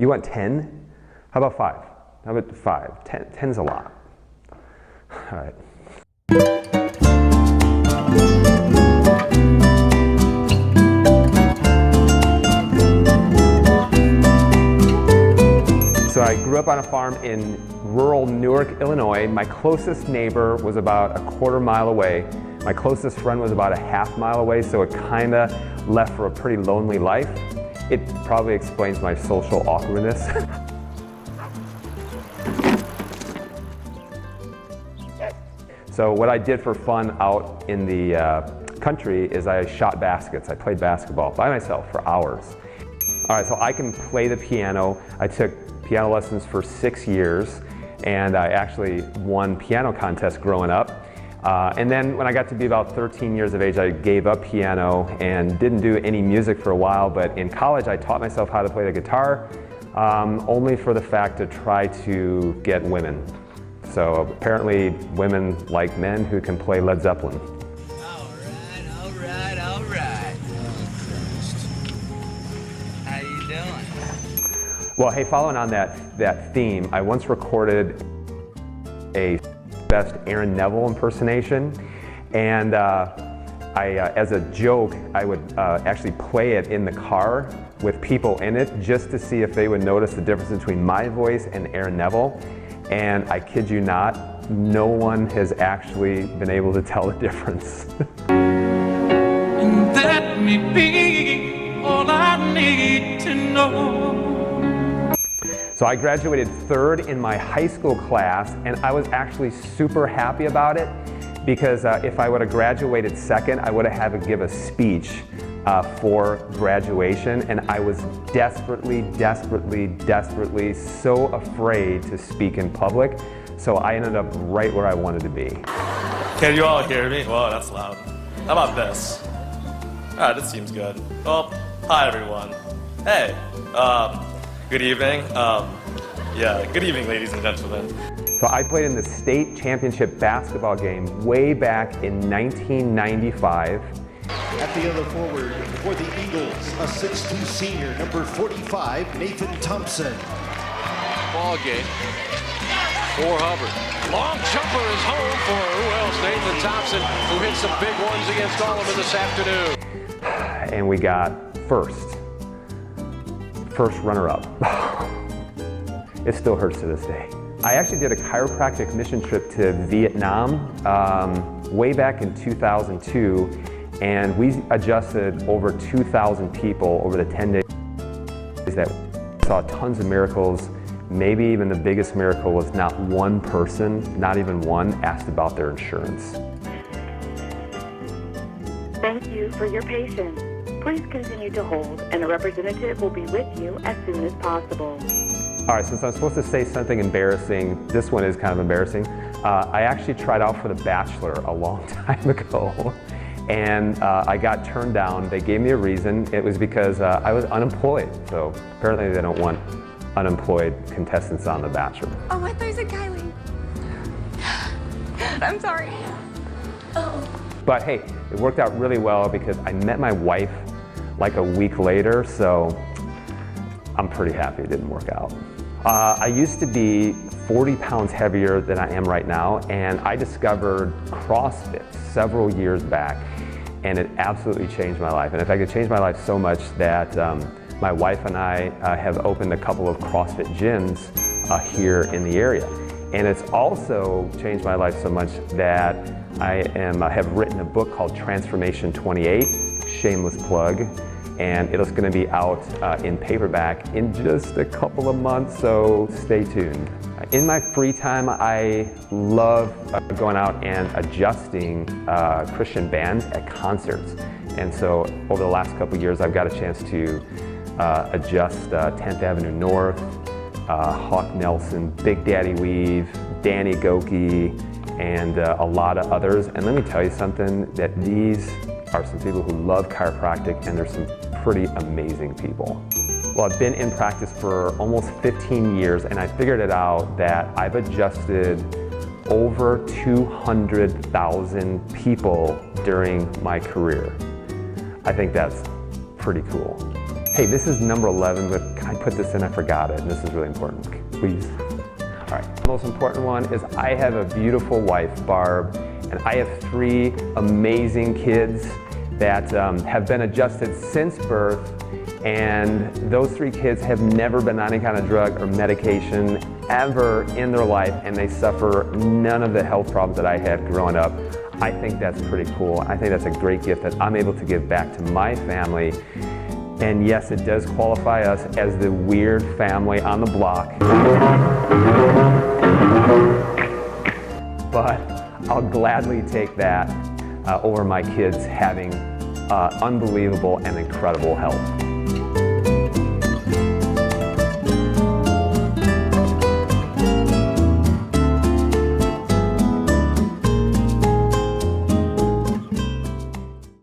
You want 10? How about 5? How about 5? 10's a lot. All right. So I grew up on a farm in rural Newark, Illinois. My closest neighbor was about a quarter mile away. My closest friend was about a half mile away, so it kind of left for a pretty lonely life. It probably explains my social awkwardness. So what I did for fun out in the country is I shot baskets. I played basketball by myself for hours. All right, so I can play the piano. I took piano lessons for 6 years, and I actually won piano contests growing up. And then when I got to be about 13 years of age, I gave up piano and didn't do any music for a while, but in college I taught myself how to play the guitar, only for the fact to try to get women. So apparently women like men who can play Led Zeppelin. All right. How you doing? Well, hey, following on that theme, I once recorded a best Aaron Neville impersonation, and as a joke, I would actually play it in the car with people in it just to see if they would notice the difference between my voice and Aaron Neville. And I kid you not, no one has actually been able to tell the difference. And that may be all I need to know. So I graduated 3rd in my high school class, and I was actually super happy about it because if I would have graduated 2nd, I would have had to give a speech for graduation, and I was desperately so afraid to speak in public, so I ended up right where I wanted to be. Can you all hear me? Whoa, that's loud. How about this? Alright, this seems good. Well, hi everyone. Hey, good evening. Good evening, ladies and gentlemen. So I played in the state championship basketball game way back in 1995. At the other forward for the Eagles, a 6'2" senior, number 45, Nathan Thompson. Ball game for Hubbard. Long jumper is home for who else? Nathan Thompson, who hit some big ones against all of them this afternoon. And we got first runner-up. It still hurts to this day. I actually did a chiropractic mission trip to Vietnam way back in 2002. And we adjusted over 2,000 people over the 10 days that saw tons of miracles. Maybe even the biggest miracle was not one person, not even one, asked about their insurance. Thank you for your patience. Please continue to hold, and a representative will be with you as soon as possible. All right, since I'm supposed to say something embarrassing, this one is kind of embarrassing. I actually tried out for The Bachelor a long time ago. And I got turned down. They gave me a reason. It was because I was unemployed. So apparently they don't want unemployed contestants on The Bachelor. Oh, I thought you said Kylie. I'm sorry. Oh. But hey, it worked out really well because I met my wife like a week later, so I'm pretty happy it didn't work out. I used to be 40 pounds heavier than I am right now, and I discovered CrossFit several years back, and it absolutely changed my life. And in fact, it changed my life so much that my wife and I have opened a couple of CrossFit gyms here in the area. And it's also changed my life so much that I have written a book called Transformation 28, shameless plug, and it's going to be out in paperback in just a couple of months, so stay tuned. In my free time, I love going out and adjusting Christian bands at concerts. And so over the last couple of years, I've got a chance to adjust 10th Avenue North, Hawk Nelson, Big Daddy Weave, Danny Goki, and a lot of others. And let me tell you something, that these are some people who love chiropractic, and there's some pretty amazing people. Well, I've been in practice for almost 15 years, and I figured it out that I've adjusted over 200,000 people during my career. I think that's pretty cool. Hey, this is number 11, but I put this in, I forgot it, and this is really important, please. All right, the most important one is I have a beautiful wife, Barb, and I have 3 amazing kids that have been adjusted since birth, and those 3 kids have never been on any kind of drug or medication ever in their life, and they suffer none of the health problems that I had growing up. I think that's pretty cool. I think that's a great gift that I'm able to give back to my family. And yes, it does qualify us as the weird family on the block. But I'll gladly take that over my kids having unbelievable and incredible health.